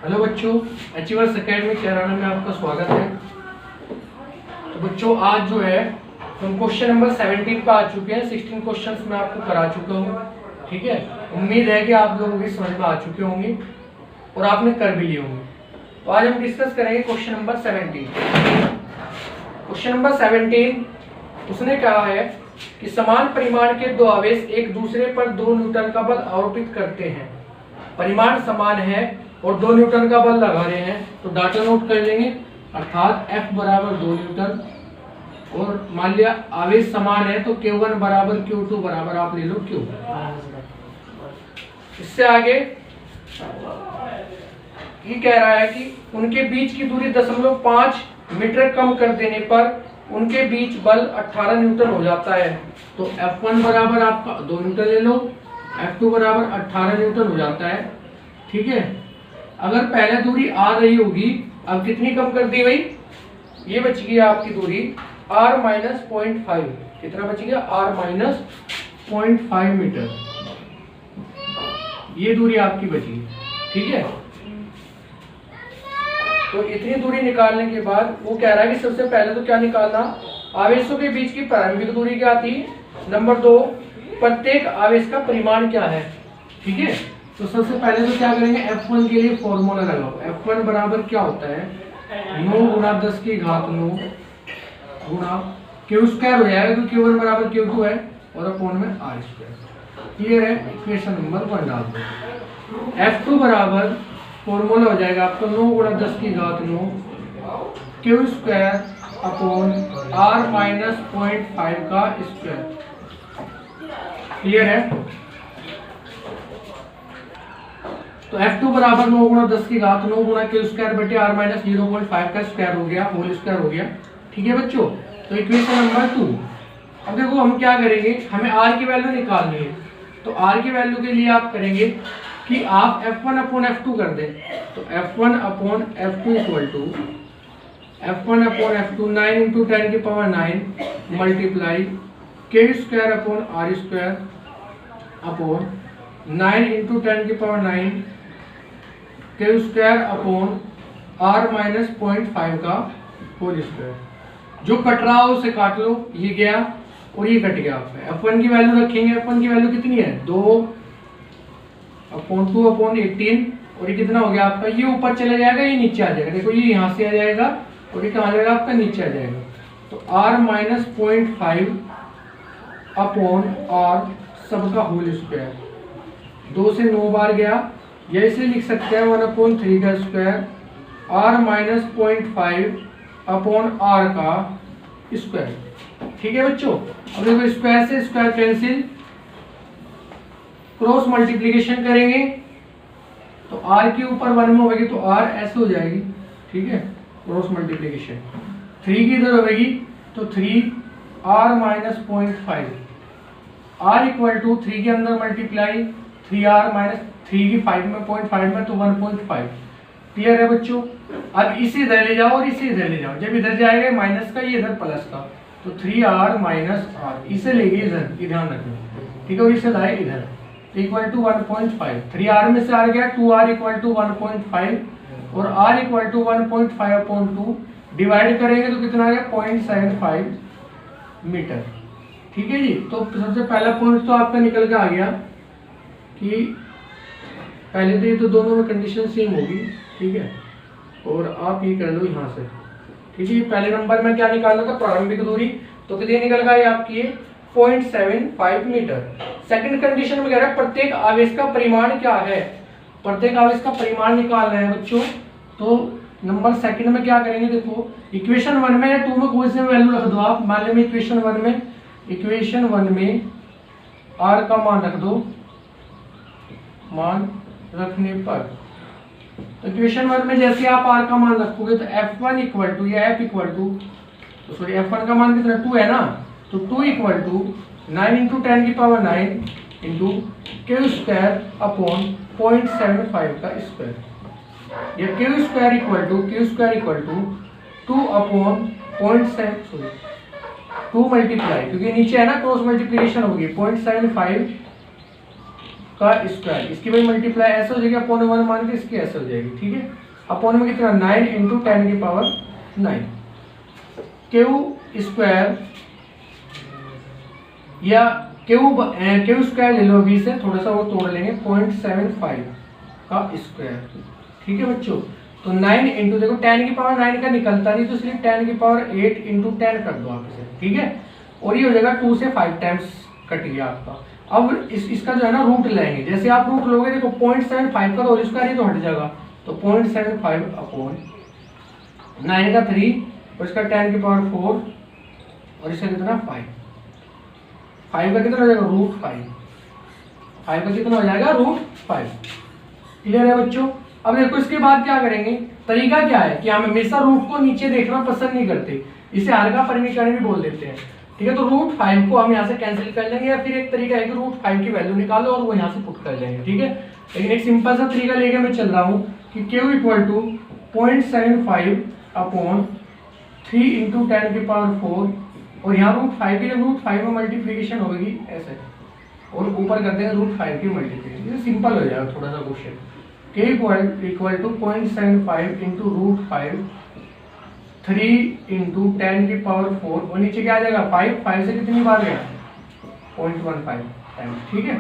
Hello बच्चों, achievers academy Kairana में आपका स्वागत है। तो बच्चों आज जो है हम क्वेश्चन नंबर 17 पे आ चुके हैं। 16 क्वेश्चंस मैं आपको करा चुका हूँ। ठीक है, उम्मीद है कि आप लोगों की समझ में आ चुके होंगे और आपने कर भी लिए होंगे। तो आज हम डिस्कस करेंगे क्वेश्चन नंबर 17। क्वेश्चन नंबर 17 उसने कहा है कि समान परिमाण के दो आवेश एक दूसरे पर 2 न्यूटन का बल आरोपित करते हैं। परिमाण समान है और 2 न्यूटन का बल लगा रहे हैं, तो डाटा नोट कर लेंगे। अर्थात F बराबर 2 न्यूटन और मान लिया आवेश समान है तो Q1 बराबर Q2 बराबर आप ले लो Q। इससे आगे ये कह रहा है कि उनके बीच की दूरी 0.5 मीटर कम कर देने पर उनके बीच बल 18 न्यूटन हो जाता है। तो F1 बराबर आपका 2 न्यूटन ले लो, F2 बराबर 18 न्यूटन हो जाता है। ठीक है, अगर पहले दूरी आ रही होगी, अब कितनी कम कर दी भाई, ये बच गई आपकी दूरी r माइनस 0.5। कितना बच गया, r माइनस 0.5 मीटर, ये दूरी आपकी बची। ठीक है, तो इतनी दूरी निकालने के बाद वो कह रहा है कि सबसे पहले तो क्या निकालना, आवेशों के बीच की प्रारंभिक दूरी क्या थी। नंबर 2, प्रत्येक आवेश का परिमाण क्या है। ठीक है, तो सबसे पहले तो क्या करेंगे, F1 के लिए फॉर्मूला लगाओ। F1 बराबर क्या होता है, 9 गुणा 10 की घात 9 गुणा Q स्क्वायर हो जाएगा, क्योंकि Q1 बराबर Q2 है और अपॉन में R स्क्वायर। क्लियर है, इक्वेशन नंबर 1 डाल दो। F2 बराबर फॉर्मूला हो जाएगा आपको 9 गुणा 10 की घात 9 Q square upon R minus 0.5 का स्क्वायर। क्लियर है, तो F2 बराबर 9 गुणा 10 की घात 9 गुणा Q स्क्वायर बटे R माइनस 0.5 का स्क्वायर हो गया, होल स्क्वायर हो गया। ठीक है बच्चों, तो इक्वेशन नंबर 2। अब देखो हम क्या करेंगे, हमें R की वैल्यू निकालनी है। तो R की वैल्यू के लिए आप करेंगे कि आप F1 अपॉन F2 कर दें। तो F1 upon F2 equal to F1 upon F2 9 into 10 की power 9 multiply Q square upon R square upon 9 into 10 की power 9 Q square upon R minus 0.5 का होल स्क्वायर। जो कट रहा हो उसे काट लो, ये गया और ये कट गया। F1 की वैल्यू रखेंगे, F1 की वैल्यू कितनी है, 2 अपॉन 2 अपॉन 18 और ये कितना हो गया आपका, ये ऊपर चले जाएगा, ये नीचे आ जाएगा। देखो ये यहाँ से आ जाएगा और ये कहाँ जाएगा आपका, नीचे आ जाएगा। तो R माइनस 0.5 अपॉन R सबका होल स्क्वायर, 2 से 9 बार गया, या इसे लिख सकते हैं 1/3 का square R minus 0.5 upon R का स्क्वायर। ठीक है बच्चों, अब देखो स्क्वायर से स्क्वायर कैंसिल, क्रॉस मल्टीप्लिकेशन करेंगे तो R के ऊपर 1 में होगी तो R ऐसे हो जाएगी। ठीक है, क्रॉस मल्टीप्लिकेशन 3 की इधर होगी तो 3R minus 0.5 R equal to 3 के अंदर मल्टीप्लाई 3R माइनस 3 की 5 में 0.5 में तो 1.5। क्लियर है बच्चों, अब इसे इधर ले जाओ और इसे इधर ले जाओ, जब इधर जाएगा माइनस का, ये इधर प्लस का, तो 3R माइनस R, इसे लेंगे इधर, ध्यान रखना। ठीक है, और इसे लाए इधर, इक्वल टू 1.5। 3R में से आ गया 2R इक्वल टू 1.5 और R equal to 1.5 upon 2 divide करेंगे तो कितना आ गया, 0.75 मीटर। ठीक है जी, तो सबसे पहला पॉइंट तो आपका निकल के आ गया कि पहले तो ये तो दोनों में कंडीशन सेम होगी। ठीक है, और आप ये कर लो यहाँ से। ठीक है, पहले नंबर में क्या निकालना था, प्रारंभिक दूरी, तो कितनी निकल गई आपकी 0.75 मीटर। सेकंड कंडीशन में कह रहा है प्रत्येक आवेश का परिमाण क्या है, प्रत्येक आवेश का परिमाण निकालना है बच्चों। तो नंबर सेकंड में क्या करेंगे, देखो इक्वेशन 1 में या 2 में कोई से वैल्यू रख दो आप। मान लो इक्वेशन 1 में R का मान रख दो, मान रखने पर इक्वेशन 1 में जैसे आप R का मान रखोगे तो F1 इक्वल टू या F इक्वल टू, तो सॉरी F1 का मान कितना 2 है ना, तो 2 इक्वल टू 9 इंटू 10 की power 9 into Q square upon 0.75 का स्क्वायर, या Q square equal to 2 upon 2 multiply, क्योंकि नीचे है ना क्रॉस मल्टीप्लिकेशन होगी, 0.75 का स्क्वायर, इसकी वही मल्टीप्लाई ऐसे हो जाएगी अपॉन 1 मान के इसकी ऐसे हो जाएगी, ठीक है। अपॉन में कितना 9 इंटू 10 की पावर 9 क्यू स्क्वायर या क्यू स्क्वायर ले लो अभी से, थोड़ा सा वो तोड़ लेंगे 0.75 का स्क्वायर, ठीक है बच्चों। तो 9 इंटू देखो 10 की पावर 9 का निकलता नहीं तो इसलिए 10 की पावर 8 इंटू 10 कर दो आप इसे, ठीक है। और ये हो जाएगा 2 से 5 टाइम्स कट गया आपका। अब इसका जो है ना रूट लेंगे, जैसे आप रूट लोगे देखो 0.75 का होल स्क्वायर ही तो हट जाएगा, तो 0.75 अपॉन 9 का 3 और इसका 10 की पावर 4 और इसका कितना 5 का कितना हो जाएगा √5 का कितना हो जाएगा √5। क्लियर है बच्चों। अब देखो इसके बाद क्या करेंगे, तरीका क्या है कि हम हमेशा रूट को नीचे देखना पसंद नहीं करते, इसे हल्का परिमीकरण भी बोल देते हैं, ठीक है। तो √5 को हम यहाँ से कैंसिल कर लेंगे, या फिर एक तरीका है कि √5 की वैल्यू निकालो और वो यहाँ से पुट कर लेंगे, ठीक है। लेकिन एक सिंपल सा तरीका लेके मैं चल रहा हूँ कि Q equal to 0.75 upon 3 into 10 की पावर 4 और यहाँ √5 की जब √5 में मल्टीप्लीकेशन होगी ऐसे और ऊपर करते हैं √5 की मल्टीप्लीकेशन, सिंपल हो जाएगा थोड़ा सा question. K equal to 0.75 into √5 3 into 10 की पावर 4 और नीचे क्या आ जाएगा 5 से कितनी बार गया 0.15 टाइम, ठीक है।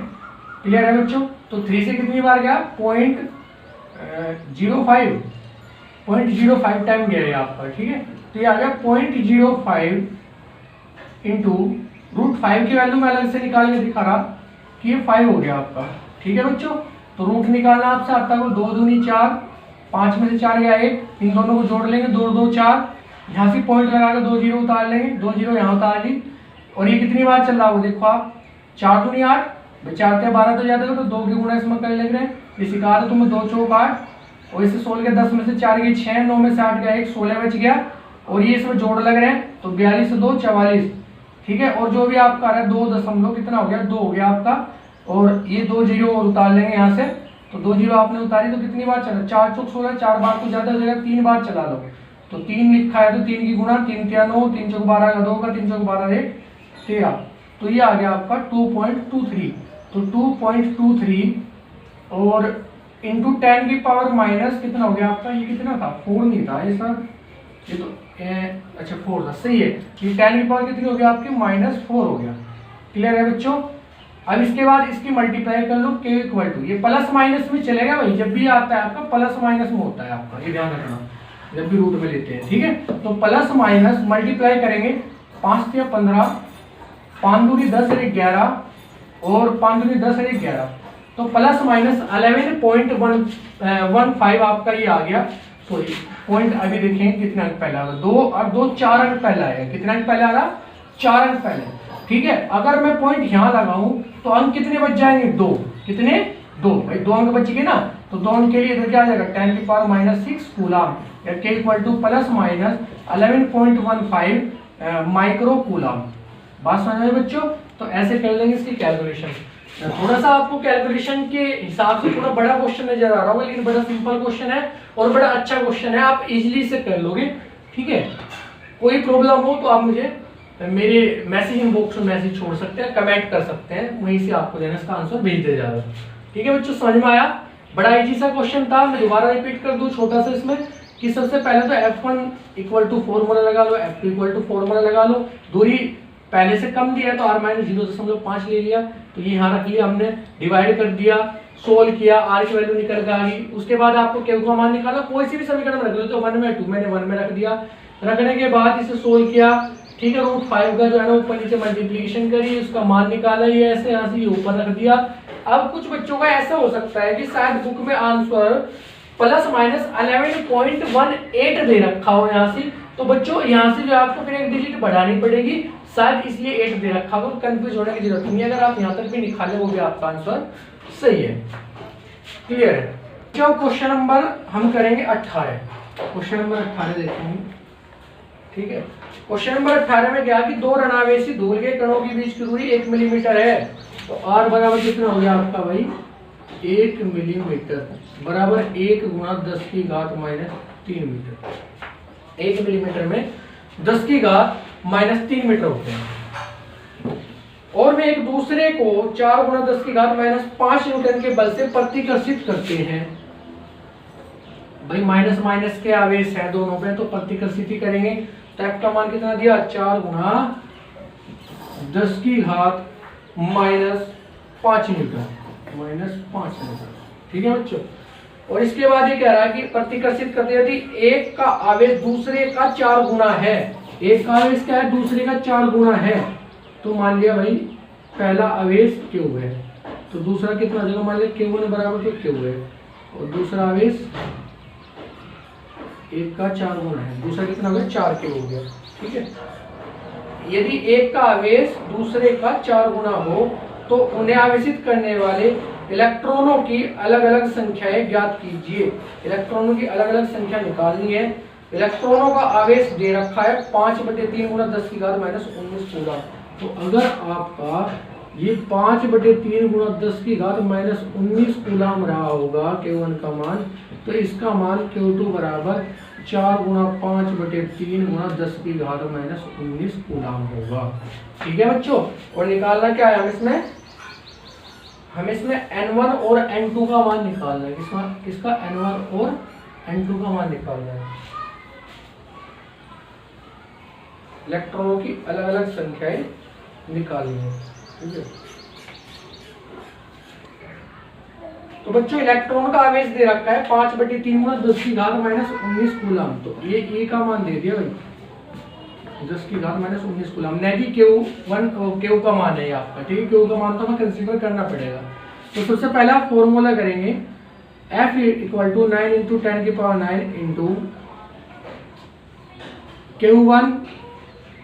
क्लियर है बच्चों। तो 3 से कितनी बार गया 0.05 टाइम गया है आपका, ठीक है। तो ये आ गया 0.05 इंटू √5 की वैल्यू मैं अलग से निकाल के दिखा रहा कि ये 5 हो गया आपका, ठीक है बच्चों। तो रूट निकालना आपसे आता है 2 दूनी 4, 5 में से 4 गया 1, इन दोनों को जोड़ लेंगे 2 2 4, यहाँ से पॉइंट लगा के 2 0 उतार लेंगे, 2 0 यहाँ उतार ली। और ये कितनी बार चल रहा है वो देखो आप, 4 दूनी 8, 4 से 12 तो ज्यादा हो तो 2 की गुणा इसमें कर लेंगे, ये सिखा दो तुम्हें 2 चौक 8 और इसे 16 के 10 में से 4 गए 6, 9 में से 8 गया 1, 16 बच गया। और ये इसमें जोड़ लग रहे हैं तो 42 से 2 44, ठीक है। और जो भी आपका आ रहा है 2 दशमलव कितना हो गया 2 हो गया आपका। और ये 2 0 और उतार लेंगे यहाँ से, तो 2 0 आपने उतारी तो कितनी बार चला 4 चौक 16, 4 बार तो ज्यादा हो जाएगा 3 बार चला लो, तो 3 लिखा है तो 3 की गुणा 3 3 9, 3 चौक 12 का 2 का 3 चौक 12 1 13, तो ये आ गया आपका 2.23। तो 2.23 और इंटू 10 की पावर माइनस कितना हो गया आपका, ये कितना था 4 नहीं था ये सर, ये तो अच्छा 4 था, सही है। ये 10 की पावर कितनी हो गया आपकी -4 हो गया। क्लियर है बच्चों। अब इसके बाद इसकी मल्टीप्लाई कर लो K इक्वल टू, ये प्लस माइनस में चलेगा भाई, जब भी आता है आपका प्लस माइनस में होता है आपका, ये ध्यान रखना जब भी रूट में लेते हैं, ठीक है। तो प्लस माइनस मल्टीप्लाई करेंगे 5 या 15, 5 दूनी 10 और 11 और 5 दूनी 10 और 11, तो प्लस माइनस 11.15 आपका ये आ गया। सॉरी पॉइंट अभी देखें कितना अंक पहला आ रहा, 2 और 2 4 अंक पहला है, कितना अंक पहला आ रहा 4 अंक पहले, ठीक है। अगर मैं पॉइंट यहाँ लगाऊं तो अंक कितने बच जाएंगे 2, कितने 2 भाई 2 अंक बच गए ना, तो 2 अंक के लिए तो क्या आ जाएगा 10 की पावर -6 कूलम, या K equal two plus minus 11.15 micro coulomb. बात समझ में बच्चों। तो ऐसे कर लेंगे इसकी कैलकुलेशन। थोड़ा सा आपको कैलकुलेशन के हिसाब से थोड़ा बड़ा क्वेश्चन नजर आ रहा होगा, लेकिन बड़ा सिंपल क्वेश्चन है और बड़ा अच्छा क्वेश्चन है, आप इजीली से कर लोगे, ठीक है। कोई प्रॉब्लम हो तो आप मुझे मेरे मैसेजिंग बॉक्स में मैसेज छोड़ सकते हैं, कमेंट कर सकते हैं, वहीं से आपको देना इसका आंसर भेज दिया जाएगा, ठीक है बच्चों। समझ में आया, बड़ा इजी सा क्वेश्चन था। मैं दोबारा रिपीट कर दूं छोटा सा इसमें कि सबसे पहले तो F1 इक्वल टू फॉर्मूला लगा लो, F2 इक्वल टू फॉर्मूला लगा लो, दूरी पहले से कम दिया तो r माइनस 0.5 ले लिया, तो ये यहाँ रख लिया हमने, डिवाइड कर दिया, सोल्व किया, r की वैल्यू निकल के आ गई। उसके बाद आपको Q का मान निकाला, कोई सी भी समीकरण रख लो, तो 1 में 2 मैंने 1 में रख दिया, रखने के बाद इसे सोल्व किया, ठीक है। √5 का जो है ना ऊपर नीचे मल्टीप्लिकेशन करी, उसका मान निकाला, ये ऐसे यहाँ से ये ऊपर रख दिया। अब कुछ बच्चों का ऐसा हो सकता है कि शायद बुक में आंसर प्लस माइनस 11.18 दे रखा हो यहाँ से, तो बच्चों यहाँ से जो आपको फिर एक डिजिट बढ़ानी पड़ेगी, शायद इसलिए 8 दे रखा हो, कंफ्यूज होने की जरूरत नहीं है। अगर आप यहाँ तक भी निकाले वो भी आपका आंसर सही है। क्लियर है। जो क्वेश्चन नंबर हम करेंगे 18, क्वेश्चन नंबर 18 देखेंगे, ठीक है। क्वेश्चन नंबर 18 में क्या कि 2 ऋणावेशी धूल के कणों के बीच की दूरी 1 मिलीमीटर है, तो r बराबर कितना हो गया आपका भाई 1 मिलीमीटर बराबर 1 गुणा 10 की घात -3 मीटर। 1 मिलीमीटर में 10 की घात -3 मीटर होते हैं। और में एक दूसरे को 4 गुना 10 की घात माइनस 5 न्यूटन के बल से प्रतिकर्षित करते हैं। भाई माइनस माइनस के आवेश है दोनों पे, तो प्रतिकर्षित ही करेंगे। तो F का मान कितना दिया, 4 गुना 10 की घात माइनस 5 न्यूटन, ठीक है बच्चों। और इसके बाद ये कह रहा है कि प्रतिकर्षित करते यदि एक का आवेश दूसरे का 4 गुना है, एक का आवेश क्या है, दूसरे का 4 गुना है, तो मान लिया भाई पहला आवेश Q है, तो दूसरा कितना हो जाएगा, मान लिया Q1 बराबर तो Q है, और दूसरा आवेश एक का 4 गुना है, दूसरा कितना हो गया, 4Q हो गया, ठीक है। यदि एक का आवेश दूसरे का 4 गुना हो तो उन्हें आवेशित करने वाले इलेक्ट्रॉनों की अलग अलग संख्याएं ज्ञात कीजिए। इलेक्ट्रॉनों की अलग अलग संख्या निकालनी है। इलेक्ट्रॉनों का आवेश दे रखा है 5/3 गुना 10 की घात माइनस 19 कूलम। तो अगर आपका ये 5/3 गुना 10 की घात माइनस 19 कूलम रहा होगा Q1 का मान, तो इसका मान Q2 बराबर 4 गुना 5/3 गुना 10 की घात माइनस 19 कूलम होगा, ठीक है बच्चों। और निकालना क्या है हमें इसमें N1 और N2 का मान निकालना है। किसका N1 और N2 का मान निकालना है। इलेक्ट्रॉनों की अलग अलग संख्याएं निकालनी है, ठीक है। तो बच्चों इलेक्ट्रॉन का आवेश दे रखा है 5/3 गुना 10 की घात माइनस 19 कूलम। तो ये ए का मान दे दिया भाई 10 की घात माइनस 19 कूलम, नहीं Q का मान है आपका, ठीक है। Q का मान तो हमें कंसीडर करना पड़ेगा। तो सबसे पहला फॉर्मूला करेंगे F = 9 × 10⁹ into Q1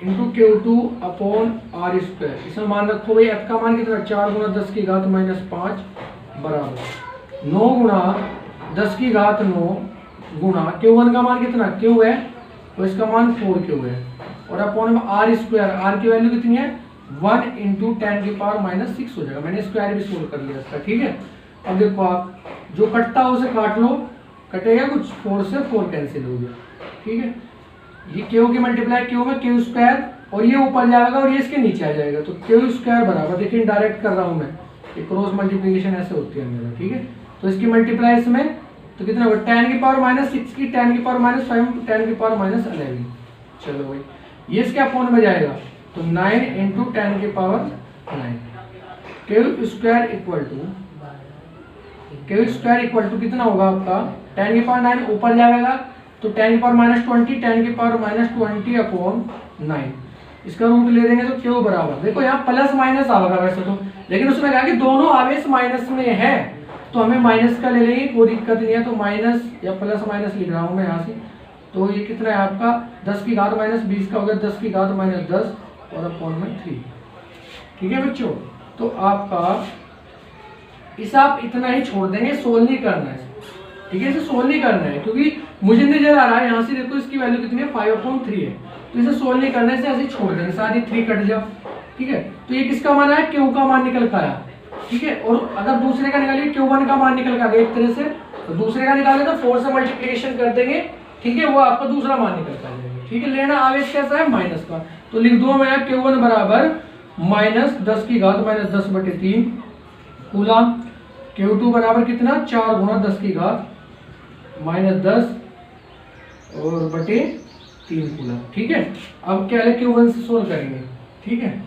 × Q2 upon R²। इसमें मान रखो भाई F का मान कितना, 4 गुना 10 की घात माइनस 5 बराबर 9 गुना 10 की घात 9 गुना Q1 का मान कितना Q है, तो इसका मान 4Q है, और अपॉन में R², R की वैल्यू कितनी है 1 × 10⁻⁻6 हो जाएगा। मैंने स्क्वायर भी सोल्व कर लिया इसका, ठीक है। अब देखो आप जो कटता है उसे काट लो, कटेगा कुछ, 4 से 4 कैंसिल हो गया, ठीक है। ये Q की मल्टीप्लाई Q में Q², और ये ऊपर जाएगा और ये इसके नीचे आ जाएगा, तो Q² बराबर, देखिए डायरेक्ट कर रहा हूं मैं, ये क्रॉस मल्टीप्लिकेशन ऐसे होती है मेरा, ठीक है। तो इसकी मल्टीप्लाई इसमें तो कितना होगा 10⁻⁻6 की 10⁻⁵ 10⁻11। चलो भाई ये इसके अपॉन में जाएगा, तो 9 × 10⁹ Q² इक्वल टू कितना होगा आपका 10⁹ ऊपर जाएगा तो 10⁻20 10⁻20 अपॉन 9, इसका रूट ले देंगे तो Q बराबर, देखो यहाँ प्लस माइनस आएगा वैसे तो, लेकिन उसमें कहा कि दोनों आवेश माइनस में है तो हमें माइनस का ले लेंगे, कोई दिक्कत नहीं है। तो माइनस या प्लस माइनस लिख रहा हूँ मैं यहाँ से, तो ये कितना है आपका 10 की घात माइनस 20 का हो गया 10 की घात माइनस 10 और अपॉन में 3, ठीक है बच्चों। तो आपका इसे आप इतना ही छोड़ देंगे, सोल्व नहीं करना है, ठीक है। इसे सोल्व नहीं करना है क्योंकि मुझे नजर आ रहा है यहाँ से, देखो इसकी वैल्यू कितनी है 5/3 है, तो इसे सोल्व नहीं करना है, इसे ऐसे छोड़ देंगे, सारी 3 कट जाओ, ठीक है। तो ये किसका मान आया Q का मान निकल कर आया, ठीक है। और अगर दूसरे का निकालिए Q1 का मान निकल कर आ गया एक तरह से, तो दूसरे का निकाले तो 4 से मल्टीप्लिकेशन कर देंगे, ठीक है, वो आपका दूसरा मान निकल कर आ जाएगा, ठीक है। लेना आवेश कैसा है माइनस का, तो लिख दो मैं Q1 बराबर माइनस 10 की घात माइनस 10/3 कूलम, Q2 बराबर कितना 4 गुना 10 की घात माइनस 10 और बटे 3 कूलम, ठीक है। अब क्या है Q1 से सोल्व करेंगे, ठीक है।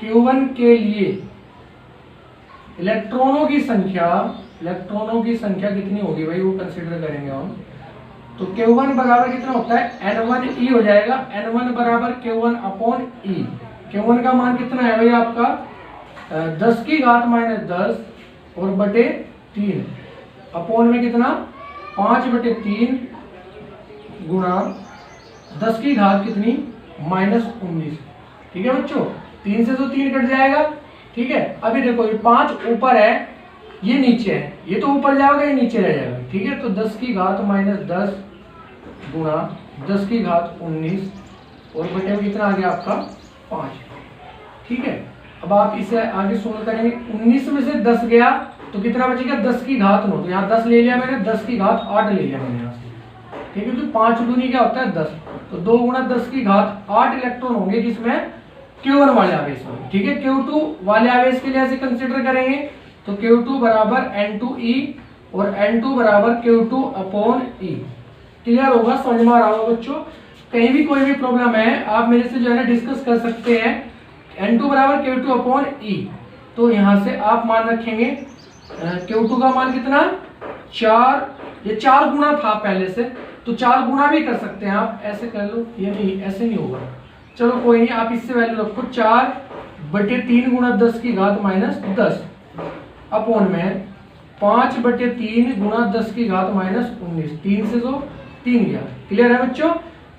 Q1 के लिए इलेक्ट्रॉनों की संख्या कितनी होगी भाई, वो कंसीडर करेंगे हम। तो Q1 बराबर कितना होता है N1E हो जाएगा, N1 बराबर Q1 अपॉन E। Q1 का मान कितना है भाई आपका 10 की घात माइनस 10 और बटे 3 अपॉन में कितना 5/3 गुणा 10 की घात कितनी माइनस 19, ठीक है बच्चों। 3 से तो 3 कट जाएगा, ठीक है। अभी देखो ये 5 ऊपर है ये नीचे है, ये तो ऊपर जाएगा ये नीचे रह जाएगा, ठीक है। तो 10 की घात माइनस 10 गुणा 10 की घात 19 और बटे में कितना आ गया आपका 5, ठीक है। अब आप इसे आगे सोल्व करेंगे, 19 में से 10 गया तो कितना बचेगा 10 की घात 9, तो यहाँ 10 ले लिया मैंने, 10 की घात 8 ले लिया मैंने यहाँ से, ठीक है। तो 5 दूनी क्या होता है 10, तो 2 गुना 10 की घात 8 इलेक्ट्रॉन होंगे जिसमें Q1 वाले आवेश में, ठीक है। Q2 वाले आवेश के लिए ऐसे कंसिडर करेंगे तो Q2 बराबर N2E और N2 बराबर Q2 अपॉन E। क्लियर होगा, समझ में आ रहा होगा बच्चों। कहीं भी कोई भी प्रॉब्लम है आप मेरे से जो है ना डिस्कस कर सकते हैं। N2 बराबर Q2 अपॉन E, तो यहाँ से आप मान रखेंगे Q2 का मान कितना 4, ये 4 गुना था पहले से, तो 4 गुना भी कर सकते हैं आप, ऐसे कर लो, ये नहीं ऐसे नहीं होगा, चलो कोई नहीं, आप इससे वैल्यू रखो 4/3 गुणा 10 की घात माइनस 10 अपॉन में 5/3 गुणा 10 की घात माइनस 19, 3 से तो 3 गया। क्लियर है बच्चों।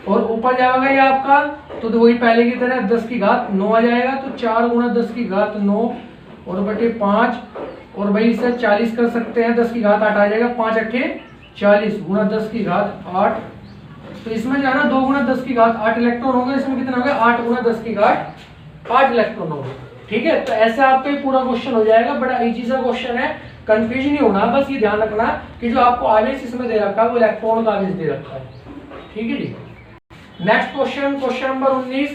और ऊपर जाएगा ये आपका, तो वही पहले की तरह 10 की घात 9 आ जाएगा, तो 4 गुणा 10 की घात 9 और बटे 5, और भाई इसे 40 कर सकते हैं, 10 की घात 8 आ जाएगा, 5 अट्ठे 40 गुणा 10 की घात 8, तो इसमें जो है ना 2 गुणा 10 की घात 8 इलेक्ट्रॉन होगा, इसमें कितना होगा 8 गुणा 10 की घात 8 इलेक्ट्रॉन होगा। ठीक है, तो ऐसे आपका ये पूरा क्वेश्चन हो जाएगा। बड़ा इजी सा क्वेश्चन है, कंफ्यूजन नहीं होना, बस ये ध्यान रखना कि जो आपको आवेश इसमें दे रखा है वो इलेक्ट्रॉन का आवेश दे रखा है। ठीक है जी। नेक्स्ट क्वेश्चन, क्वेश्चन नंबर 19,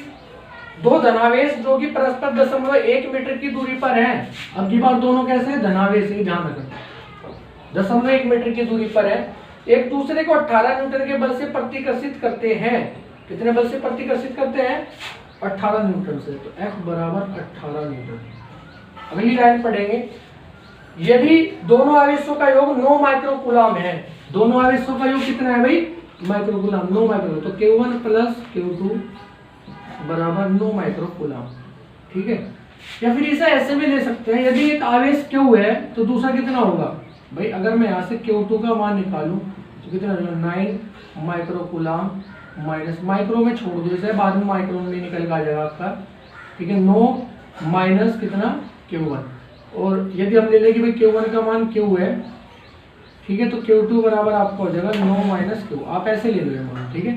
दो धनावेश जो कि परस्पर 0.1 मीटर की दूरी पर हैं। अब की बार दोनों कैसे हैं, धनावेश, ये ध्यान रखना, 0.1 मीटर की दूरी पर है, एक दूसरे को 18 न्यूटन के बल से प्रतिकर्षित करते हैं। कितने बल से प्रतिकर्षित करते हैं, 18 न्यूटन से, तो F बराबर 18 न्यूटन। अगली लाइन पढ़ेंगे, यदि दोनों आवेशों का योग 9 माइक्रोकूलम है, दोनों आवेशों का योग कितना है भाई, माइक्रोकूलम, 9 माइक्रो, तो Q1 प्लस Q2 बराबर 9 माइक्रोकूलम। ठीक है, या फिर इसे ऐसे भी ले सकते हैं, यदि एक आवेश Q है तो दूसरा कितना होगा भाई, अगर मैं यहाँ से Q2 का मान निकालूं तो कितना होगा 9 माइक्रोकूलम माइनस, माइक्रो में छोड़ दो इसे, बाद में माइक्रो में निकल के आ जाएगा आपका। ठीक है, 9 माइनस कितना Q1, और यदि हम ले लेंगे भाई Q1 का मान Q है, ठीक है, तो Q2 बराबर आपका हो जाएगा 9 माइनस Q, आप ऐसे ले लो मान। ठीक है,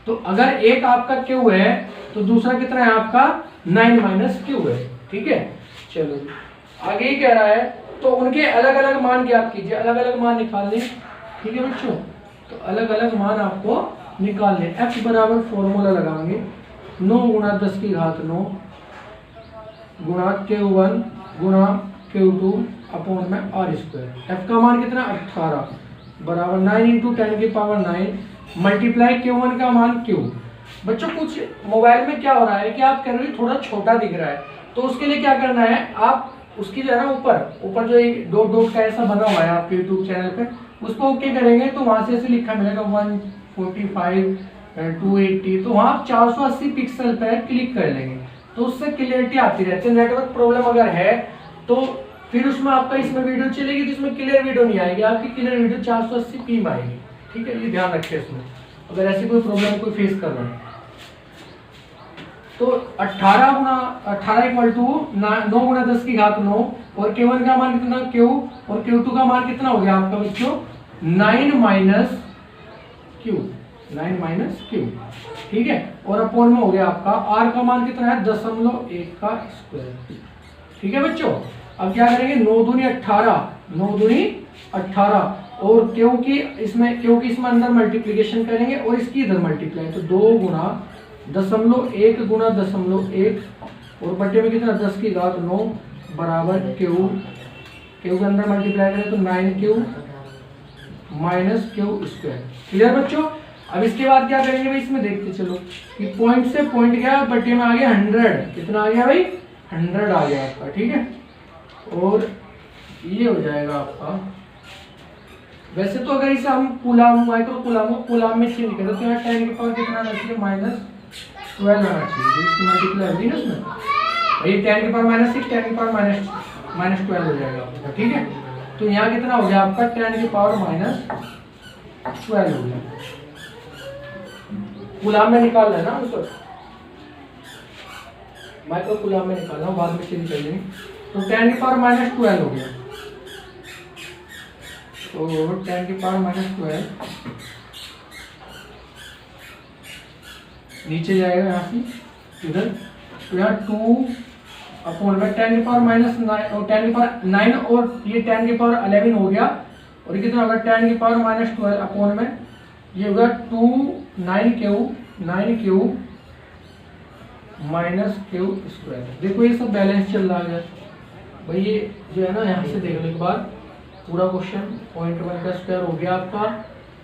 तो अगर एक आपका Q है तो दूसरा कितना है आपका 9 माइनस Q है। ठीक है, चलो आगे ही कह रहा है, तो उनके अलग अलग मान ज्ञात कीजिए, अलग अलग मान निकाल लें। ठीक है बच्चों, तो अलग अलग मान आपको निकालने। F बराबर फॉर्मूला लगाएंगे 9 गुणा 10 की घात 9 गुणा Q1 गुणा Q2 अपॉन में R स्क्वायर। F का मान कितना 18 बराबर 9 इंटू 10 की पावर 9 मल्टीप्लाई Q1 का मान Q। बच्चों कुछ मोबाइल में क्या हो रहा है कि आप कह रहे हो थोड़ा छोटा दिख रहा है, तो उसके लिए क्या करना है, आप उसकी जो है ना ऊपर जो एक डॉट डॉट का ऐसा बना हुआ है आपके यूट्यूब चैनल पे, उसको ओके करेंगे तो वहां से ऐसे लिखा मिलेगा 145 280, तो वहाँ 480 पिक्सल पर क्लिक कर लेंगे, तो उससे क्लियरिटी आती रहती है। नेटवर्क प्रॉब्लम अगर है तो फिर उसमें आपका इसमें वीडियो चलेगी तो इसमें क्लियर वीडियो नहीं आएगी, आपकी क्लियर वीडियो 480p में आएगी। ठीक है, ये ध्यान रखिए इसमें, अगर ऐसी कोई प्रॉब्लम कोई फेस कर रहे हैं तो 18 गुणा 18 इक्वल टू 9 गुणा 10 की घात 9, और Q1 का मान कितना Q, और Q2 का मान कितना हो गया आपका बच्चों 9 माइनस Q, 9 माइनस Q। ठीक है, और अपॉन में हो गया आपका R का मान कितना है 0.1 का स्क्वायर। ठीक है बच्चों, अब क्या करेंगे 9 दूनी 18, 9 दूनी 18, और क्योंकि इसमें अंदर मल्टीप्लिकेशन करेंगे और इसकी इधर मल्टीप्लाई, तो 2 गुणा 0.1 गुणा 0.1 और बटे में कितना 10 की घात 9 बराबर Q के अंदर मल्टीप्लाई करें तो 9Q minus Q square. Clear बच्चों। अब इसके बाद क्या करेंगे भाई, इसमें देखते चलो कि पॉइंट से पॉइंट गया, बटे में आ गया 100, कितना आ गया भाई 100 आ गया आपका। ठीक है, और ये हो जाएगा आपका, वैसे तो अगर इसे हम कूलम माइक्रोकूलम कूलम में चेंज करें तो यहाँ 10 की पावर कितना आना चाहिए -12 आना चाहिए, तो इसकी मल्टीप्लाई होगी ना उसमें, ये 10 की पावर -6 10 की पावर -12 हो जाएगा आपका। ठीक है, तो यहाँ कितना हो गया आपका 10 की पावर -12 हो गया, कूलम में निकाल लेना उसको, माइक्रोकूलम में निकालना, बाद में चेंज कर लेंगे, तो 10 की पावर -12 हो गया, तो 10 की पावर -12 नीचे जाएगा यहाँ से इधर, तो यहाँ 2 अपॉन में 10 की पावर -9 और 10 की पावर 9 और ये 10 की पावर 11 हो गया, और ये कितना होगा 10 की पावर -12 अपॉन में ये होगा 2 9Q माइनस क्यू स्क्वायर। देखो ये सब बैलेंस चल रहा है भाई। ये जो है ना यहाँ से देखने के बाद पूरा क्वेश्चन 0.1 का स्क्वायर हो गया आपका,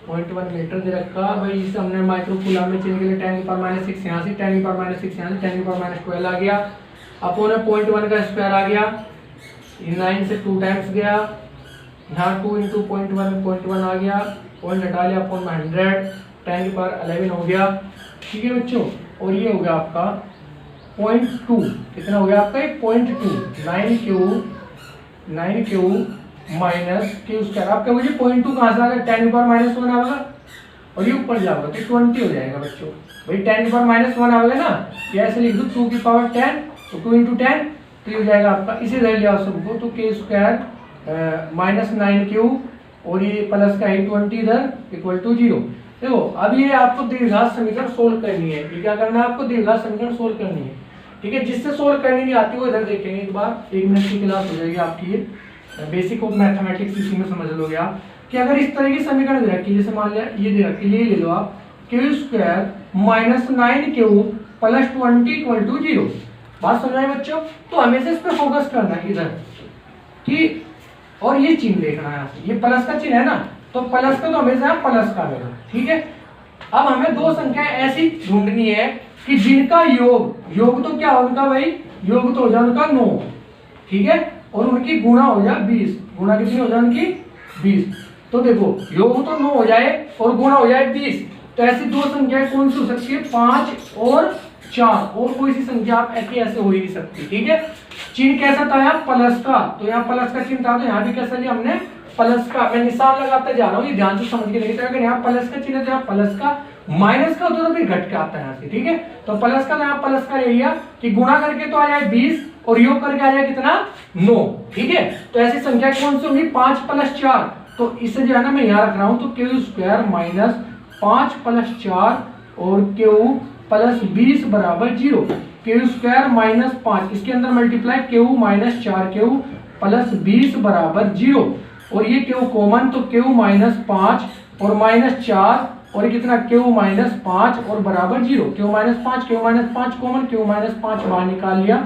0.1 मीटर दे रखा भाई। इसे हमने माइक्रो कूलम में चेंज के लिए 10⁻⁶ यहाँ से 10⁻⁶ यहाँ से 10⁻12 आ गया। अपॉन 0.1 का स्क्वायर आ गया, 9 से 2 टाइम्स गया, यहाँ 2 × 0.1 आ गया, पॉइंट हटा लिया, अपॉन 100 10⁻11 हो गया। ठीक है बच्चों, और ये हो गया आपका 0.2, कितना हो गया आपका 0.2, 9Q माइनस क्यू स्क्वायर। आपका मुझे 0.2 कहाँ से आ गया, 10⁻⁻1 आएगा और ये ऊपर जाएगा तो 20 हो जाएगा बच्चों। भाई 10⁻⁻1 आएगा ना, ये ऐसे लिख दो 2 की पावर 10, तो 2 × 10 तो ये हो जाएगा आपका, इसे धर लिया सबको, तो k स्क्वायर माइनस 9Q और ये प्लस का 20 इधर इक्वल टू 0। देखो अब ये आपको द्विघात समीकरण सोल्व करनी है। ये क्या करना है आपको, द्विघात समीकरण सोल्व करनी है। ठीक है, जिससे सोल्व करनी नहीं आती वो इधर देखेंगे एक बार, 1 मिनट की क्लास हो जाएगी आपकी। ये बेसिक ऑफ मैथमेटिक्स इसी में समझ लोगे आप कि अगर इस तरह की समीकरण दे रखी, जैसे मान लिया ये दे रखी, ये ले लो आप, Q square minus 9Q plus 20 equal to 0। बात समझ आए बच्चों? तो हमेशा इस पर फोकस करना है इधर कि, और ये चिन्ह देखना है, ये प्लस का चिन्ह है ना, तो प्लस का तो हमेशा प्लस का रहेगा। ठीक है, अब हमें दो संख्याएं ऐसी ढूंढनी है कि जिनका योग तो क्या हो उनका भाई, योग तो हो जाए उनका 9, ठीक है, और उनकी गुणा हो जाए 20। गुणा कितनी हो जाए उनकी 20। तो देखो योग तो 9 हो जाए और गुणा हो जाए 20, तो ऐसी दो संख्याएं कौन सी हो सकती है, 5 और 4, और कोई सी संख्या आप ऐसे हो ही नहीं सकती। ठीक है, चिन्ह कैसा था यहाँ प्लस का, तो यहाँ प्लस का चिन्ह था, तो यहाँ भी कैसा लिया हमने प्लस का। मैं निशान लगाते जा रहा हूँ, ये ध्यान से समझ के देखिए, अगर यहाँ प्लस का चिन्ह है तो यहाँ प्लस का, माइनस का होता तो फिर घट के आता है यहाँ से। ठीक है, तो प्लस का यहाँ प्लस का ले लिया कि गुणा करके तो आ जाए 20 और योग करके आ जाए कितना 9। ठीक है, तो ऐसी संख्या कौन सी होगी, 5 + 4, तो इसे जो है ना मैं यहाँ रख रहा हूँ, तो क्यू स्क्वायर माइनस 5 + 4 और क्यू प्लस 20 बराबर 0। क्यू स्क्वायर माइनस 5, इसके अंदर multiply Q minus 4Q plus 20 बराबर 0, और ये क्यू कॉमन, तो क्यू माइनस 5 और माइनस 4 और कितना क्यू माइनस 5 और बराबर 0। Q minus 5 common, Q minus 5 बाहर निकाल लिया।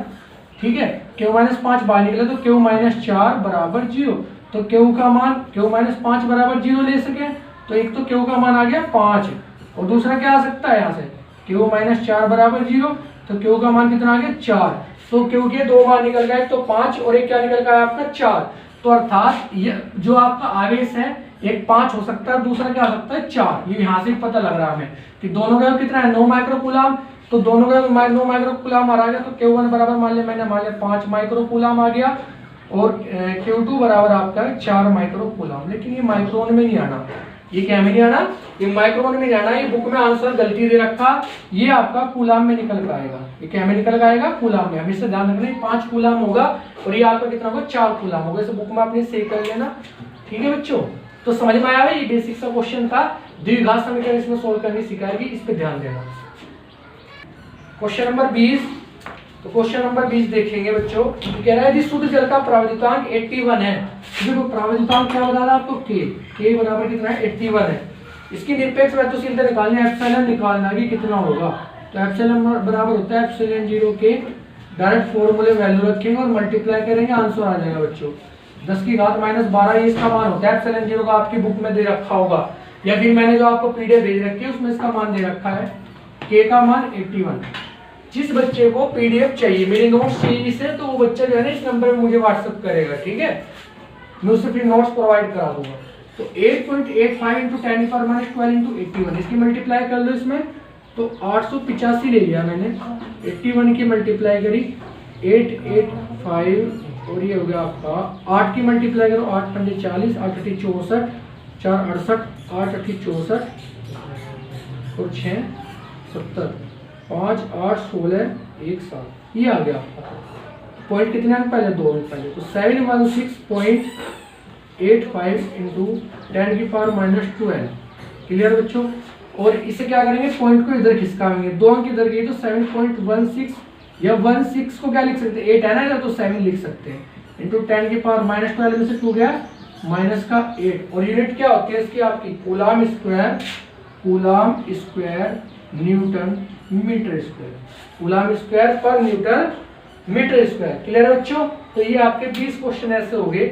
ठीक है, क्यू माइनस 5 बाहर निकला तो क्यू माइनस 4 बराबर 0। तो क्यू का मान क्यू माइनस 5 बराबर 0 ले सके, तो एक तो क्यू का मान आ गया 5 और दूसरा क्या आ सकता है यहाँ से क्यू माइनस 4 बराबर 0, तो क्यू का मान कितना आ गया 4। तो क्यू के दो मान निकल गए, तो 5 और एक क्या निकल गया आपका 4। तो अर्थात ये जो आपका आवेश है एक 5 हो सकता है, दूसरा क्या हो सकता है 4। ये यहाँ से पता लग रहा है हमें कि दोनों का कितना है 9 माइक्रोकूलम, तो दोनों का 9 माइक्रोकूलम आ गया, तो Q1 बराबर मान लिया मैंने 5 माइक्रोकूलम आ गया और Q2 बराबर आपका 4 माइक्रोकूलम। लेकिन ये माइक्रोन में नहीं आना, ये क्या में नहीं आना, ये माइक्रोन में नहीं आना, ये बुक में आंसर गलती दे रखा, ये आपका कूलम में निकल कर आएगा। ये क्या में निकल आएगा, कूलम में। हमेशा ध्यान रखना 5 कूलम होगा और ये आपका कितना होगा 4 कूलम होगा। इसे बुक में अपने सही कर लेना। ठीक है बच्चों, तो समझ में आया भाई, ये बेसिक सा क्वेश्चन था, द्विघात समीकरण इसमें सोल्व करनी सिखाएगी, इस पे ध्यान देना। क्वेश्चन नंबर 20, तो क्वेश्चन नंबर 20 देखेंगे बच्चों, कह रहा है यदि शुद्ध जल का प्रावधान 81 है, देखो प्रावधान क्या बता रहा आपको, k बराबर कितना है 81 है। इसकी निरपेक्ष वैद्युशीलता निकालनी है, एप्सिलॉन निकालना कि कितना होगा, तो एप्सिलॉन बराबर होता है एप्सिलॉन 0 के, डायरेक्ट फॉर्मूले वैल्यू रखेंगे और मल्टीप्लाई करेंगे, आंसर आ जाएगा बच्चों 10 की घात -12, ये इसका मान होता है। एप्सिलॉन 0 का आपकी बुक में दे रखा होगा या फिर मैंने जो आपको पीडीएफ भेज रखी है उसमें इसका मान दे रखा है, k का मान 81। जिस बच्चे को पीडीएफ चाहिए मेरे नोट्स चाहिए से, तो वो बच्चा जो है ना इस नंबर में मुझे व्हाट्सएप करेगा। ठीक है, मैं उससे फिर नोट्स प्रोवाइड करा दूंगा। तो 8.85 × 10⁻12 × 81, इसकी मल्टीप्लाई कर लो इसमें, तो 885 ले लिया मैंने, 81 की मल्टीप्लाई करी 885 और ये हो गया आपका 8 की मल्टीप्लाई करो, 8 × 5 = 40, 8 × 8 = 64, 4 × 68, 8 × 8 = 64 और 6 70, 5 8 16 1 7, ये आ गया आपका पॉइंट। कितने अंक पहले 2 अंक पहले, तो 716.85 × 10⁻12। क्लियर बच्चों, और इसे क्या करेंगे पॉइंट को इधर खिसकाएंगे, 2 अंक इधर गए तो 7.16 या 16 को क्या लिख सकते हैं 8 है ना इधर, तो 7 लिख सकते हैं, इंटू 10⁻12 में से 2 गया -8, और यूनिट क्या होती है इसकी आपकी coulomb square newton metre square, coulomb square पर न्यूटन मीटर स्क्वायर। क्लियर है बच्चों? तो ये आपके 20 क्वेश्चन ऐसे हो गए,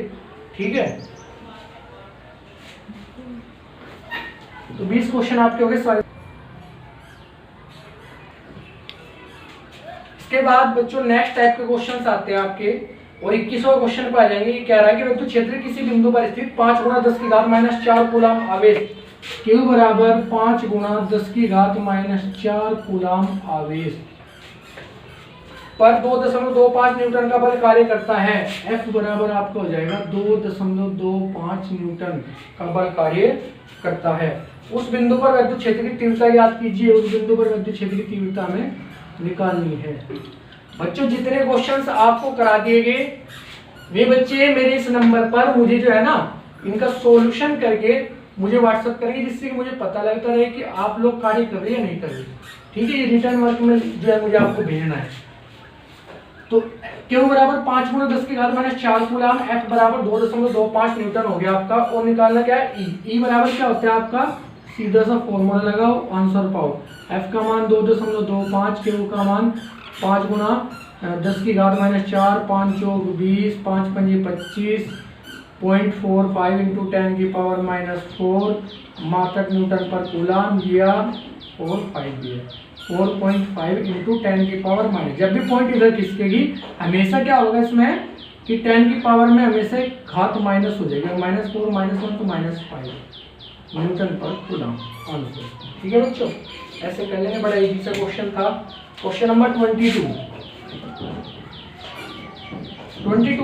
ठीक है। तो 20 क्वेश्चन आपके हो गए सारे। इसके बाद बच्चों नेक्स्ट टाइप के क्वेश्चन आते हैं आपके, और 21वां क्वेश्चन पे आ जाएंगे। ये कह रहा है कि वेक्टर क्षेत्र किसी बिंदु पर स्थित 5 × 10⁻⁴ कूलम आवेश Q बराबर 5 × 10⁻⁴ कूलम आवेश पर 2.25 न्यूटन का बल कार्य करता है। F बराबर आपका हो जाएगा 2.25 न्यूटन का बल कार्य करता है। उस बिंदु पर विद्युत क्षेत्र की तीव्रता याद कीजिए। उस बिंदु पर विद्युत क्षेत्र की तीव्रता हमें निकालनी है। बच्चों जितने क्वेश्चंस आपको करा दिए गए वे बच्चे मेरे इस नंबर पर मुझे जो है ना इनका सॉल्यूशन करके मुझे व्हाट्सएप करेंगे, जिससे कि मुझे पता लगता रहे कि आप लोग कार्य कर रहे हैं या नहीं कर रहे। ठीक है, ये रिटर्न वर्क में जो है मुझे आपको भेजना है। तो Q बराबर 5 × 10⁻⁴ कूलम, F बराबर 2.25 न्यूटन हो गया आपका। और निकालना क्या है? E बराबर क्या होता है आपका? सीधा सा फॉर्मूला लगाओ, आंसर पाओ। F का मान 2.25, Q का मान 5 × 10⁻⁴, 5 चौक 20, 5 पंजे 25, 0.45 × 10⁻⁴ मात्रक न्यूटन पर कूलम या 4.5 दिया, 4.5 × 10⁻⁻। जब भी पॉइंट इधर खिसकेगी हमेशा क्या होगा इसमें कि 10 की पावर में हमेशा घात माइनस हो जाएगा, -4 -1 तो -5 न्यूटन पर कूलम आंसर। ठीक है बच्चों, ऐसे कर लेंगे। बड़ा इजी सा क्वेश्चन था। क्वेश्चन नंबर 22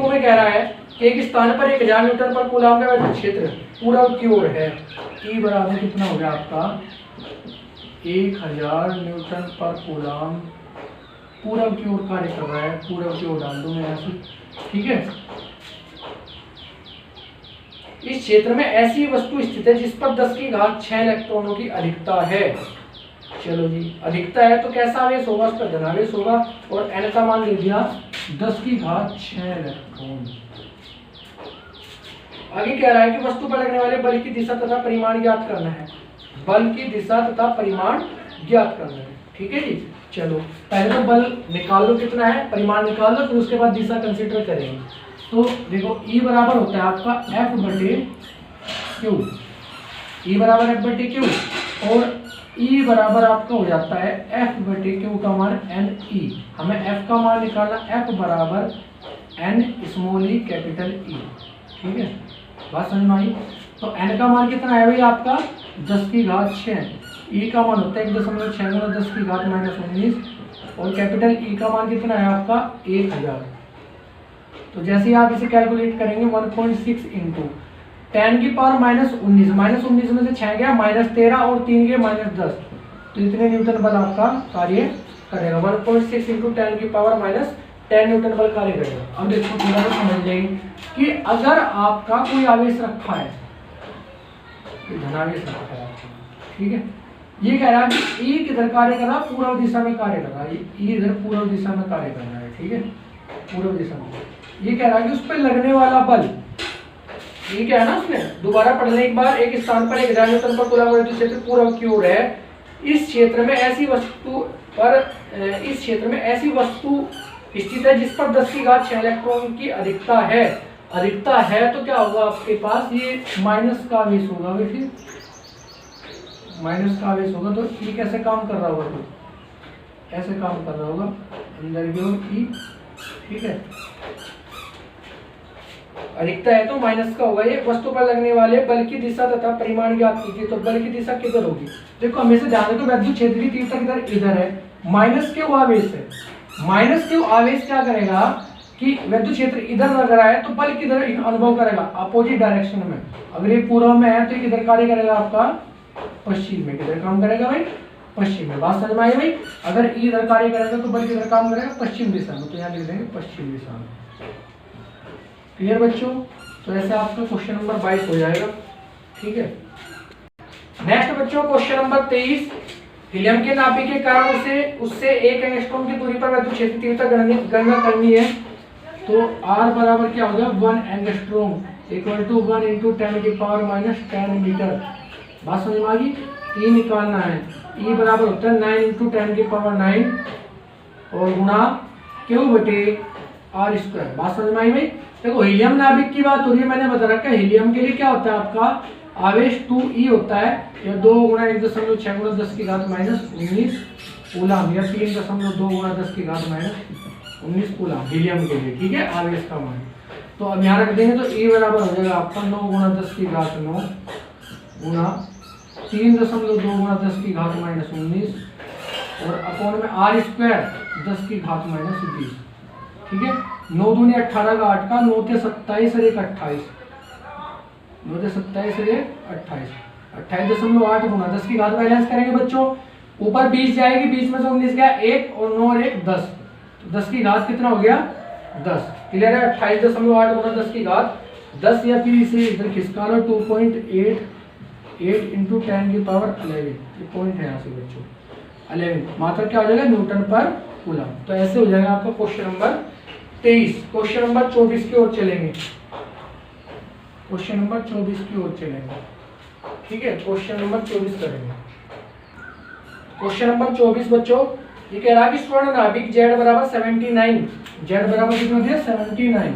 में कह रहा है कि एक स्थान पर 1000 न्यूटन पर कूलम का विद्युत क्षेत्र पूरब की ओर है। E बराबर कितना हो गया आपका? 1000 न्यूटन पर कूलम पूरब की ओर कार्य कर रहा है। पूरब की ओर डाल दूं मैं ऐसे, ठीक है। इस क्षेत्र में ऐसी वस्तु स्थित है जिस पर 10⁶ इलेक्ट्रॉनों की अधिकता है। चलो जी, अधिकता है तो कैसा आवेश होगा? उस पर धनावेश होगा। और n का मान दे दिया 10⁶ इलेक्ट्रॉन। आगे कह रहा है कि वस्तु पर लगने वाले बल की दिशा तथा परिमाण ज्ञात करना है। बल की दिशा तथा परिमाण ज्ञात करना है। ठीक है जी। चलो पहले तो बल निकाल लो कितना है, परिमाण निकाल लो, फिर उसके बाद दिशा कंसीडर करेंगे। तो देखो E बराबर होता है आपका F/Q, E बराबर F/Q, और E बराबर आपका हो जाता है F/Q का मान NE। हमें F का मान निकालना, F बराबर N कैपिटल E। ठीक है, बात समझ में आई? तो n का मान कितना है भाई आपका? 10⁶। E का मान होता है 1.6 × 10⁻⁻19, और कैपिटल E का मान कितना है आपका? 1000। तो जैसे ही आप इसे कैलकुलेट करेंगे 1.6 × 10⁻⁻19, -19 में से 6 गया -13 और 3 गए -10, तो इतने न्यूटन बल आपका कार्य करेगा। 1.6 × 10⁻10 न्यूटन बल कार्य करेगा। अब देखो थोड़ा सा समझ लेंगे कि अगर आपका कोई आवेश रखा है, धनावेश रखा है आपका, ठीक है, ये कह रहा है कि E किधर कार्य कर रहा है? पूर्व दिशा में कार्य कर रहा है। E इधर पूर्व दिशा में कार्य कर रहा है। ठीक है, पूर्व दिशा में। ये कह रहा है कि उस पर लगने वाला बल, ये क्या है ना, उसने दोबारा पढ़ने एक बार, एक स्थान पर 1000 न्यूटन पर कूलम विद्युत क्षेत्र पूर्व की ओर है। इस क्षेत्र में ऐसी वस्तु स्थित है जिस पर 10⁶ इलेक्ट्रॉन की अधिकता है। अधिकता है तो क्या होगा आपके पास? ये माइनस का आवेश होगा। फिर माइनस का आवेश होगा तो E कैसे काम कर रहा होगा? तो ऐसे काम कर रहा होगा अंदर की ओर E। ठीक है, अधिकता है तो माइनस का होगा। ये वस्तु पर लगने वाले बल की दिशा तथा परिमाण ज्ञात कीजिए। तो बल की दिशा किधर होगी? देखो हमेशा ध्यान रखो, विद्युत क्षेत्र की तीव्रता किधर? इधर है। -Q आवेश है। -Q आवेश क्या करेगा कि विद्युत क्षेत्र इधर लग रहा है तो बल किधर अनुभव करेगा? अपोजिट डायरेक्शन में। अगर ये पूर्व में है तो किधर कार्य करेगा आपका? पश्चिम में। किधर काम करेगा भाई? पश्चिम में। बात समझ में आई भाई? अगर E इधर कार्य करेगा तो बल किधर काम करेगा? पश्चिम दिशा में। तो यहाँ लिख देंगे पश्चिम दिशा में। क्लियर बच्चों? तो ऐसे आपका क्वेश्चन नंबर 22 हो जाएगा। ठीक है, नेक्स्ट बच्चों क्वेश्चन नंबर 23। हीलियम के नाभिक के कारण उससे 1 एंगस्ट्रॉम की दूरी पर विद्युत क्षेत्र तीव्रता गणना करनी है। तो R बराबर क्या होगा? 1 एंगस्ट्रॉम = 1 × 10⁻⁻10 मीटर। बात समझ में आ गई? ई निकालना है, ई बराबर होता है 9 इंटू 10 की पावर 9 और गुणा क्यू बटे आर स्क्वायर। बात समझ में आई भाई? देखो हीलियम नाभिक की बात हो रही है, मैंने बता रखा है हीलियम के लिए क्या होता है आपका आवेश 2e होता है, या 2 गुणा 1.6 गुणा 10 की घात माइनस 19 कूलम, या 3.2 गुणा 10 की घात माइनस 19 कूलम हीलियम के लिए, ठीक है, आवेश का मान। तो अब यहाँ रख देंगे तो e बराबर हो जाएगा आपका 9 गुणा 10 की घात 9 गुणा 3.2 गुणा 10 की घात माइनस 19 और अपॉन में आर स्क्वायर 10 की घात माइनस 20, ठीक है। 9 दूनी 18 का 8 का 9 थे 27 और 1 28, 9 थे 27 और 1 28, 28.8 गुणा 10 की घात बैलेंस करेंगे बच्चों, ऊपर 20 जाएगी, 20 में से 19 गया 1 और 9 और 1 10, तो 10 की घात कितना हो गया 10, क्लियर है। 28.8 गुणा 10 की घात 10, या फिर इसे इधर खिसका लो 2.88 इंटू 10 की पावर 11, ये पॉइंट है यहाँ से बच्चों 11, मात्रा क्या हो जाएगा न्यूटन पर कूलम। तो ऐसे हो जाएगा आपका क्वेश्चन नंबर 23। क्वेश्चन नंबर 24 की ओर चलेंगे, क्वेश्चन नंबर 24 की ओर चलेंगे, ठीक है। क्वेश्चन नंबर 24 करेंगे। क्वेश्चन नंबर 24 बच्चों ये कह रहा है कि स्वर्ण नाभिक Z बराबर 79, Z बराबर कितना दिया 79,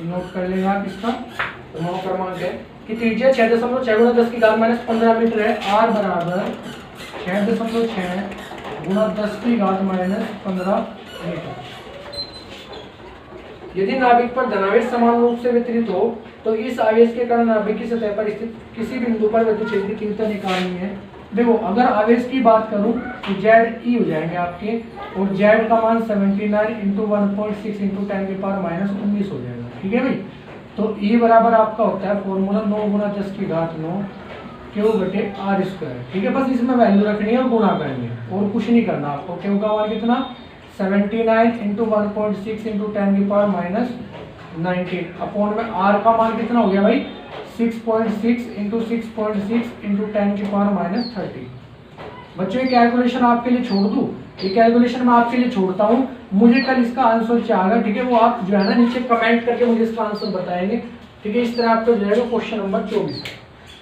नोट कर लेंगे आप इसका, तो 9 क्रमांक है कि त्रिज्या 6.6 गुणा 10 की घात माइनस 15 मीटर है, R बराबर 6.6 गुणा 10 की घात माइनस 15 मीटर। यदि नाभिक पर धनावेश समान रूप से वितरित हो तो इस आवेश के कारण नाभिक की सतह पर स्थित किसी बिंदु पर विद्युत क्षेत्र की तीव्रता निकालनी है। देखो अगर आवेश की बात करूं तो ZE हो जाएंगे आपके, और Z का मान 79 इंटू 1.6 इंटू 10 की पावर माइनस 19 हो जाएगा, ठीक है भाई। तो E बराबर आपका होता है फॉर्मूला 9 गुणा 10 की घात 9 क्यू बटे आर स्क्वायर, ठीक है। बस इसमें वैल्यू रखनी है और गुणा करनी है और कुछ नहीं करना आपको। क्यू का मान कितना 79 इंटू 1.6 इंटू 10 की पावर माइनस 19 अपॉन में आर का मान कितना हो गया भाई 6.6 इंटू 6.6 इंटू 10 की पावर माइनस 30। बच्चों ये कैलकुलेशन आपके लिए छोड़ दूं, ये कैलकुलेशन मैं आपके लिए छोड़ता हूँ, मुझे कल इसका आंसर चाहिए, ठीक है। वो आप जो है ना नीचे कमेंट करके मुझे इसका आंसर बताएंगे, ठीक है। इस तरह आपको जो है क्वेश्चन नंबर 24।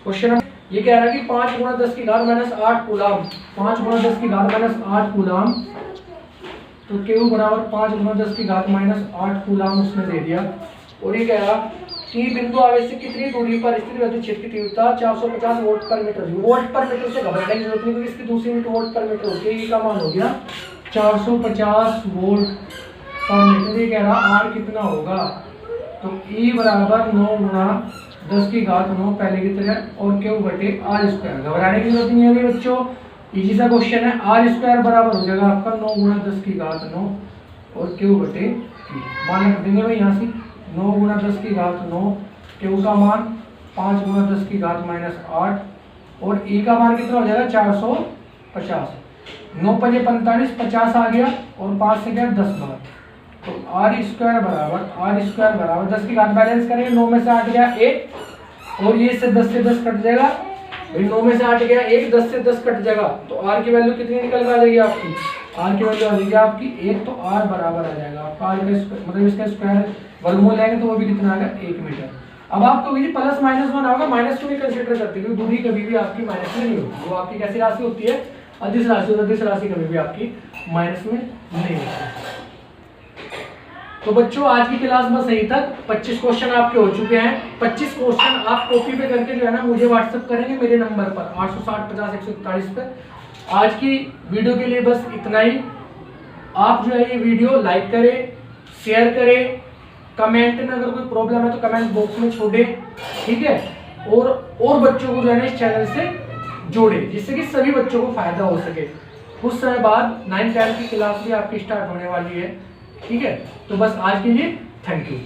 क्वेश्चन ये कह रहा है कि 5 गुणा 10 की घात माइनस 8 कूलम, 5 गुणा 10 की घात माइनस 8 कूलम, तो Q बराबर 5 गुणा 10 की घात माइनस 8 कूलम उसने दे दिया। और ये कह रहा कि बिंदु आवेश से कितनी दूरी पर स्थित विद्युत क्षेत्र की तीव्रता 450 वोल्ट पर मीटर, वोल्ट पर मीटर से घबराने की जरूरत नहीं क्योंकि इसकी दूसरी यूनिट वोल्ट पर मीटर होती है। ये का मान हो गया 450 वोल्ट पर मीटर। ये कह रहा R कितना होगा, तो E बराबर 9 गुणा 10 की घात 9 पहले की तरह और Q बटे आर स्क्वायर। घबराने की जरूरत नहीं है बच्चों, इजी सा क्वेश्चन है। आर स्क्वायर बराबर हो जाएगा आपका 9 गुणा 10 की घात 9 और Q बटे मान रख देंगे भाई यहाँ से 9 गुणा 10 की घात 9, Q का मान 5 गुणा 10 की घात माइनस 8 और E का मान कितना हो जाएगा 450। 9 × 5 = 45, 50 आ गया और 5 से गया 10 बार, तो आर स्क्वायर बराबर 10 की घात बैलेंस करेंगे, 9 में से 8 गया 1 और ये से 10 से 10 कट जाएगा भाई, 9 में से 8 गया 1, 10 से 10 कट जाएगा, तो आर की वैल्यू कितनी निकल कर आ जाएगी आपकी, आर की वैल्यू आ जाएगी आपकी 1, तो आर बराबर आ जाएगा आपका आर का मतलब इसका स्क्वायर वर्गमूल लेंगे तो वो भी कितना आएगा 1 मीटर। अब आपको ये प्लस माइनस 1 होगा, माइनस को भी कंसीडर करते क्योंकि दूरी कभी भी आपकी माइनस में नहीं होती, वो आपकी कैसी राशि होती है अदिश राशि, और अदिश राशि कभी भी आपकी माइनस में नहीं होती। तो बच्चों आज की क्लास बस यहीं तक, 25 क्वेश्चन आपके हो चुके हैं। 25 क्वेश्चन आप कॉपी पे करके जो है ना मुझे व्हाट्सएप करेंगे मेरे नंबर पर 860 50 141 पर। आज की वीडियो के लिए बस इतना ही। आप जो है ये वीडियो लाइक करें, शेयर करें, कमेंट में अगर कोई प्रॉब्लम है तो कमेंट बॉक्स में छोड़े, ठीक है। और बच्चों को जो है ना इस चैनल से जोड़े जिससे कि सभी बच्चों को फायदा हो सके। कुछ समय बाद 9th 10th की क्लास भी आपकी स्टार्ट होने वाली है, ठीक है। तो बस आज के लिए थैंक यू।